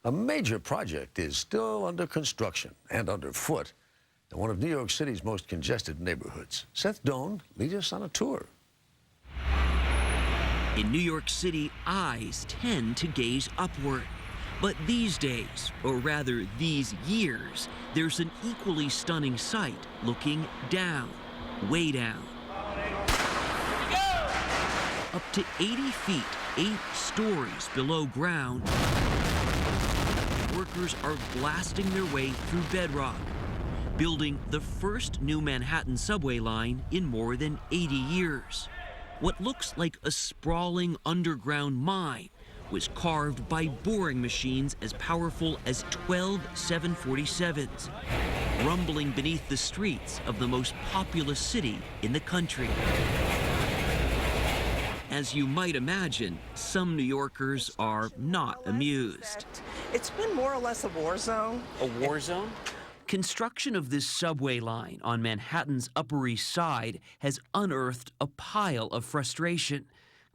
A major project is still under construction and underfoot in one of New York City's most congested neighborhoods. Seth Doan leads us on a tour. In New York City, eyes tend to gaze upward. But these days, or rather these years, there's an equally stunning sight looking down, way down. Up to 80 feet, 8 stories below ground, workers are blasting their way through bedrock, building the first new Manhattan subway line in more than 80 years. What looks like a sprawling underground mine was carved by boring machines as powerful as 12 747s, rumbling beneath the streets of the most populous city in the country. As you might imagine, some New Yorkers are not amused. It's been more or less a war zone. A war zone? Construction of this subway line on Manhattan's Upper East Side has unearthed a pile of frustration.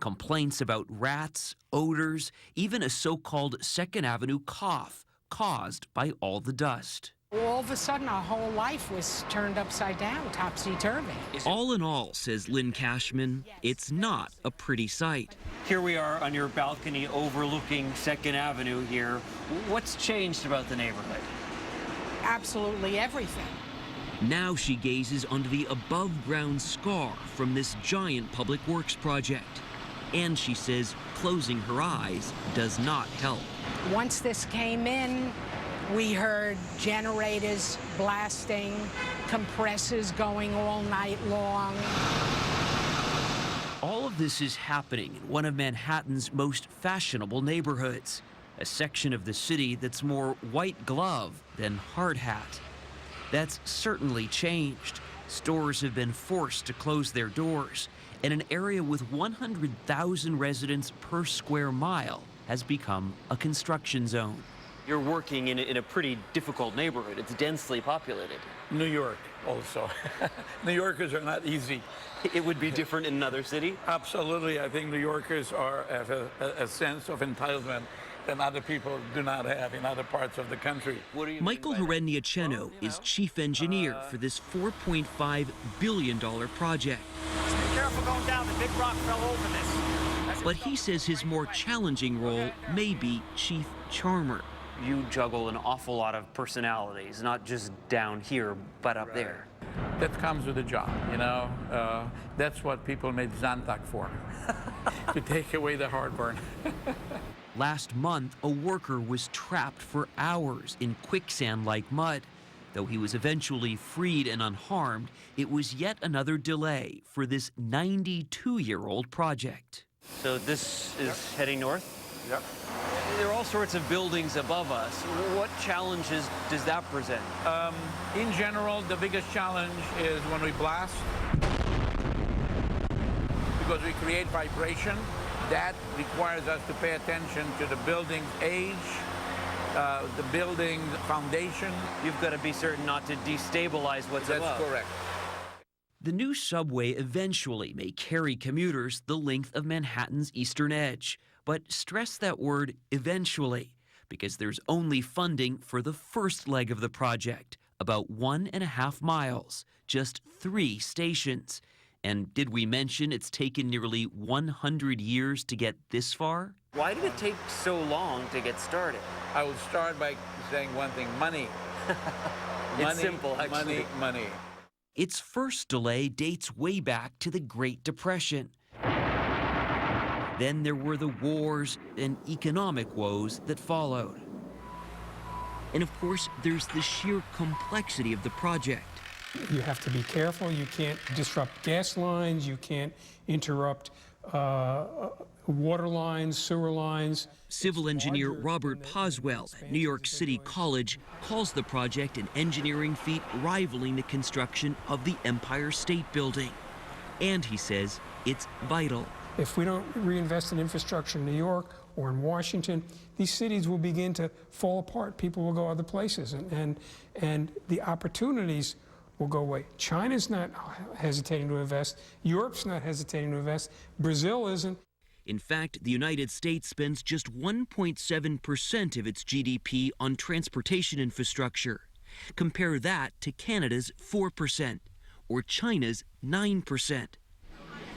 Complaints about rats, odors, even a so-called Second Avenue cough caused by all the dust. All of a sudden, our whole life was turned upside down, topsy-turvy. All in all, says Lynn Cashman, it's not a pretty sight. Here we are on your balcony overlooking Second Avenue here. What's changed about the neighborhood? Absolutely everything. Now she gazes onto the above-ground scar from this giant public works project. And she says closing her eyes does not help. Once this came in, we heard generators blasting, compressors going all night long. All of this is happening in one of Manhattan's most fashionable neighborhoods, a section of the city that's more white glove than hard hat. That's certainly changed. Stores have been forced to close their doors, and an area with 100,000 residents per square mile has become a construction zone. You're working in a pretty difficult neighborhood. It's densely populated. New York also. New Yorkers are not easy. It would be different in another city? Absolutely. I think New Yorkers have a sense of entitlement that other people do not have in other parts of the country. Michael Hereniacheno is chief engineer for this $4.5 billion project. Just be careful going down. The big rock fell over this. But he says his more challenging role may be chief charmer. You juggle an awful lot of personalities, not just down here, but up there. That comes with the job, you know. That's what people made Zantac for, to take away the heartburn. Last month, a worker was trapped for hours in quicksand-like mud. Though he was eventually freed and unharmed, it was yet another delay for this 92-year-old project. So this is heading north? Yep. There are all sorts of buildings above us. What challenges does that present? In general, the biggest challenge is when we blast, because we create vibration. That requires us to pay attention to the building's age, the building's foundation. You've got to be certain not to destabilize what's above. That's correct. The new subway eventually may carry commuters the length of Manhattan's eastern edge. But stress that word eventually, because there's only funding for the first leg of the project, about 1.5 miles, just 3 stations. And did we mention it's taken nearly 100 years to get this far? Why did it take so long to get started? I would start by saying one thing: money. It's simple, actually. Money. Its first delay dates way back to the Great Depression. Then there were the wars and economic woes that followed. And of course, there's the sheer complexity of the project. You have to be careful. You can't disrupt gas lines. You can't interrupt water lines, sewer lines. Civil engineer Robert Poswell at New York City College calls the project an engineering feat rivaling the construction of the Empire State Building. And he says it's vital. If we don't reinvest in infrastructure in New York or in Washington, these cities will begin to fall apart. People will go other places, and the opportunities will go away. China's not hesitating to invest. Europe's not hesitating to invest. Brazil isn't. In fact, the United States spends just 1.7% of its GDP on transportation infrastructure. Compare that to Canada's 4% or China's 9%.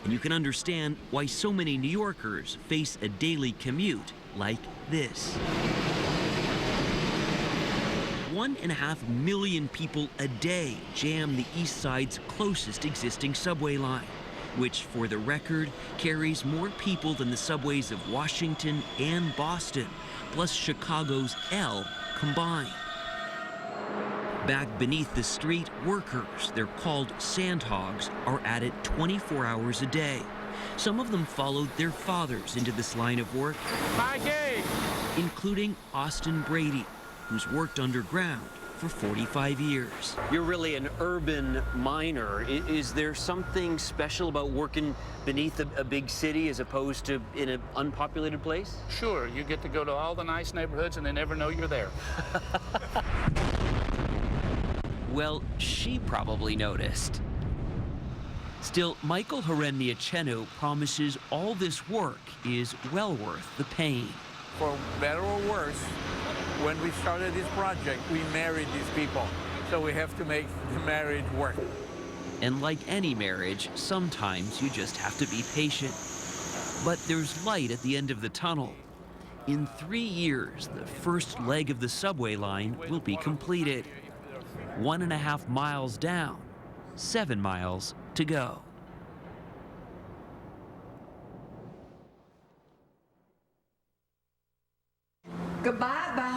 And you can understand why so many New Yorkers face a daily commute like this. 1.5 million people a day jam the East Side's closest existing subway line, which, for the record, carries more people than the subways of Washington and Boston, plus Chicago's L combined. Back beneath the street, workers, they're called sandhogs, are at it 24 hours a day. Some of them followed their fathers into this line of work, including Austin Brady, who's worked underground for 45 years. You're really an urban miner. Is there something special about working beneath a big city as opposed to in an unpopulated place? Sure, you get to go to all the nice neighborhoods and they never know you're there. Well, she probably noticed. Still, Michael Hereniachenu promises all this work is well worth the pain. For better or worse, when we started this project, we married these people. So we have to make the marriage work. And like any marriage, sometimes you just have to be patient. But there's light at the end of the tunnel. In 3 years, the first leg of the subway line will be completed. 1.5 miles down, 7 miles to go. Goodbye, bye.